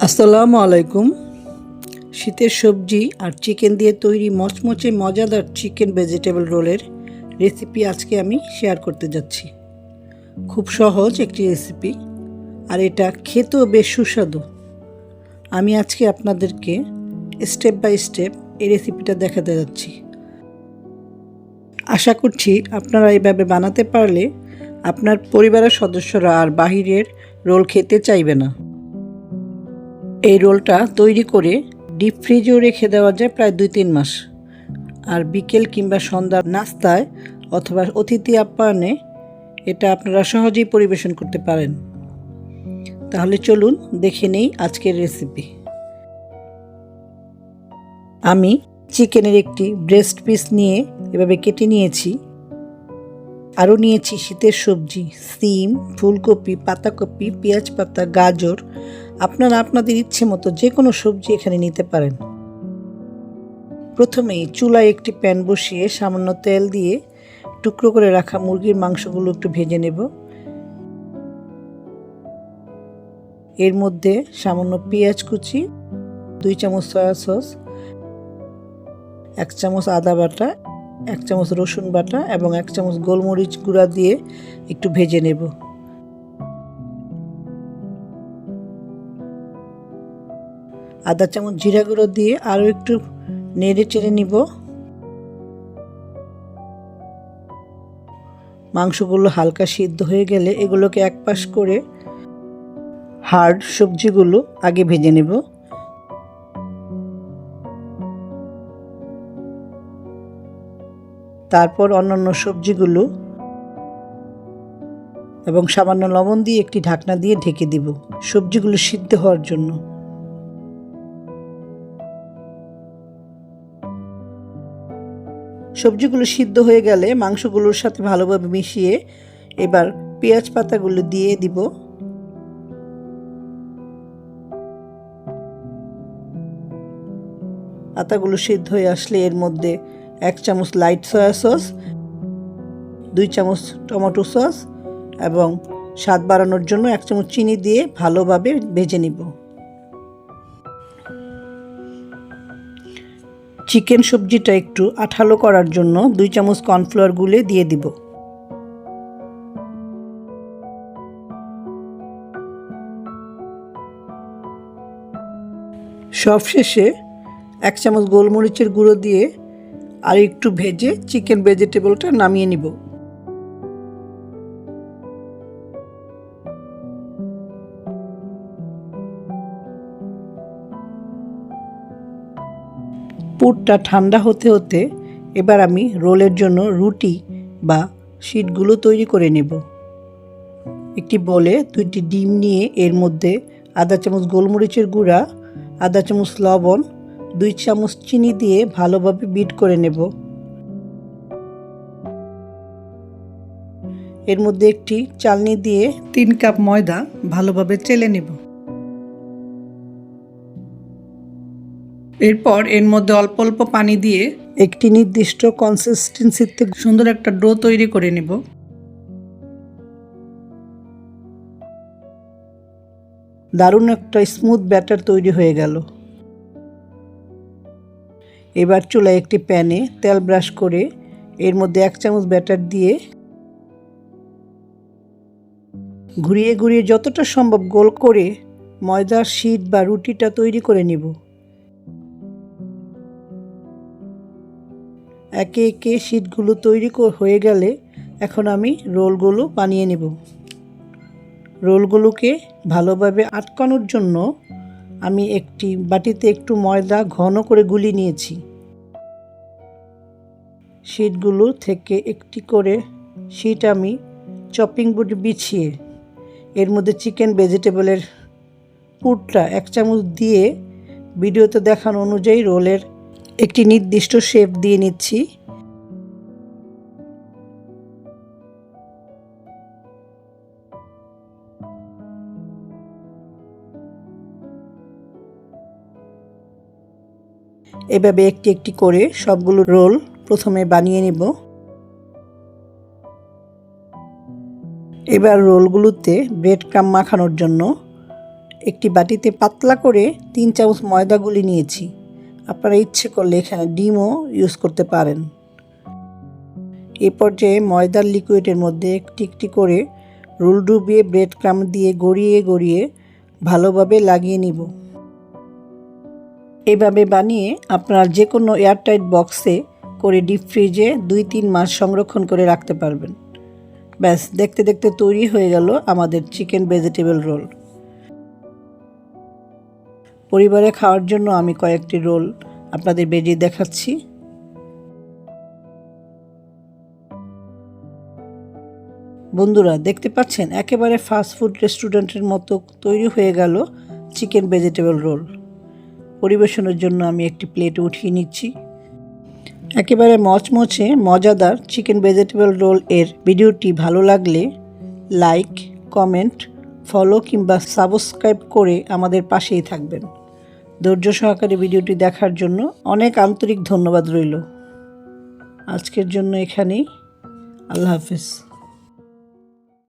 আসসালামু আলাইকুম। শীতের সবজি আর চিকেন দিয়ে তৈরি মচমচে মজাদার চিকেন ভেজিটেবল রোলের রেসিপি আজকে আমি শেয়ার করতে যাচ্ছি। খুব সহজ একটি রেসিপি আর এটা খেতেও বেশ সুস্বাদু। আমি আজকে আপনাদেরকে স্টেপ বাই স্টেপ এই রেসিপিটা দেখাতে যাচ্ছি। আশা করছি আপনারা এইভাবে বানাতে পারলে আপনার পরিবারের সদস্যরা আর বাহিরের রোল খেতে চাইবে না। এই রোলটা তৈরি করে ডিপ ফ্রিজেও রেখে দেওয়া যায় প্রায় 2-3 মাস। আর বিকেল কিংবা সন্ধ্যার নাস্তায় অথবা অতিথি আপ্যায়নে এটা আপনারা সহজেই পরিবেশন করতে পারেন। তাহলে চলুন দেখে নেই আজকের রেসিপি। আমি চিকেনের একটি ব্রেস্ট পিস নিয়ে এভাবে কেটে নিয়েছি। আরও নিয়েছি শীতের সবজি, সিম, ফুলকপি, পাতাকপি, পেঁয়াজ পাতা, গাজর। আপনারা আপনাদের ইচ্ছে মতো যে কোনো সবজি এখানে নিতে পারেন। প্রথমেই চুলায় একটি প্যান বসিয়ে সামান্য তেল দিয়ে টুকরো করে রাখা মুরগির মাংসগুলো একটু ভেজে নেব। এর মধ্যে সামান্য পেঁয়াজ কুচি, 2 চামচ সয়া সস, 1 চামচ আদা বাটা, 1 চামচ রসুন বাটা এবং 1 চামচ গোলমরিচ গুঁড়া দিয়ে একটু ভেজে নেব। আধা চামচ জিরা গুঁড়ো দিয়ে আরও একটু নেড়ে চেড়ে নিব। মাংসগুলো হালকা সিদ্ধ হয়ে গেলে এগুলোকে একপাশ করে হার্ড সবজিগুলো আগে ভেজে নেব। তারপর অন্যান্য সবজিগুলো এবং সামান্য লবণ দিয়ে একটি ঢাকনা দিয়ে ঢেকে দিব সবজিগুলো সিদ্ধ হওয়ার জন্য। সবজিগুলো সিদ্ধ হয়ে গেলে মাংসগুলোর সাথে ভালোভাবে মিশিয়ে এবার পেঁয়াজ পাতাগুলো দিয়ে দিব। পাতাগুলো সিদ্ধ হয়ে আসলে এর মধ্যে 1 চামচ লাইট সয়া সস, 2 চামচ টমেটো সস এবং স্বাদ বাড়ানোর জন্য 1 চামচ চিনি দিয়ে ভালোভাবে ভেজে নিব। চিকেন সবজিটা একটু আঠালো করার জন্য 2 চামচ কর্নফ্লাওয়ার গুলে দিয়ে দিব। সবশেষে 1 চামচ গোলমরিচের গুঁড়ো দিয়ে আর একটু ভেজে চিকেন ভেজিটেবলটা নামিয়ে নিব। পুরটা ঠান্ডা হতে হতে এবার আমি রোলের জন্য রুটি বা শিটগুলো তৈরি করে নেব। একটি বলে 2টি ডিম নিয়ে এর মধ্যে আধা চামচ গোলমরিচের গুঁড়া, আধা চামচ লবণ, 2 চামচ চিনি দিয়ে ভালোভাবে বিট করে নেব। এর মধ্যে একটি চালনি দিয়ে 3 কাপ ময়দা ভালোভাবে চেলে নেব। এরপর এর মধ্যে অল্প অল্প পানি দিয়ে একটি নির্দিষ্ট কনসিস্টেন্সিতে সুন্দর একটা ডো তৈরি করে নেব। দারুণ একটা স্মুথ ব্যাটার তৈরি হয়ে গেল। এবার চুলায় একটি প্যানে তেল ব্রাশ করে এর মধ্যে 1 চামচ ব্যাটার দিয়ে ঘুরিয়ে ঘুরিয়ে যতটা সম্ভব গোল করে ময়দার শিট বা রুটিটা তৈরি করে নিব। একে একে শিটগুলো তৈরি হয়ে গেলে এখন আমি রোলগুলো বানিয়ে নেব। রোলগুলোকে ভালোভাবে আটকানোর জন্য আমি একটি বাটিতে একটু ময়দা ঘন করে গুলিয়ে নিয়েছি। শিটগুলো থেকে একটি করে শিট আমি চপিং বোর্ডে বিছিয়ে এর মধ্যে চিকেন ভেজিটেবলের পুরটা 1 চামচ দিয়ে ভিডিওতে দেখানো অনুযায়ী রোলের একটি নির্দিষ্ট শেপ দিয়ে নিচ্ছি। এভাবে একটি একটি করে সবগুলো রোল প্রথমে বানিয়ে নেব। এবার রোলগুলোতে ব্রেড ক্রাম্ব মাখানোর জন্য একটি বাটিতে পাতলা করে 3 চামচ ময়দা গুলি নিয়েছি। আপনারা ইচ্ছে করলে এখানে ডিমও ইউজ করতে পারেন। এই পর্যায়ে ময়দার লিকুইডের মধ্যে একটি একটি করে রোল ডুবিয়ে ব্রেড ক্রাম্ব দিয়ে গড়িয়ে গড়িয়ে ভালোভাবে লাগিয়ে নিব। এভাবে বানিয়ে আপনারা যে কোনো এয়ারটাইট বক্সে করে ডিপ ফ্রিজে 2-3 মাস সংরক্ষণ করে রাখতে পারবেন। ব্যাস, দেখতে দেখতে তৈরি হয়ে গেল আমাদের চিকেন ভেজিটেবল রোল। পরিবারে খাওয়ার জন্য আমি কয়েকটি রোল আপনাদের ভেজে দেখাচ্ছি। বন্ধুরা, দেখতে পাচ্ছেন একেবারে ফাস্টফুড রেস্টুরেন্টের মতো তৈরি হয়ে গেল চিকেন ভেজিটেবল রোল। পরিবেশনের জন্য আমি একটি প্লেটে উঠিয়ে নিচ্ছি। একেবারে মচমচে মজাদার চিকেন ভেজিটেবল রোল এর ভিডিওটি ভালো লাগলে লাইক, কমেন্ট, ফলো কিংবা সাবস্ক্রাইব করে আমাদের পাশেই থাকবেন। ধৈর্য সহকারে ভিডিওটি দেখার জন্য অনেক আন্তরিক ধন্যবাদ রইল। আজকের জন্য এখানেই। আল্লাহ হাফেজ।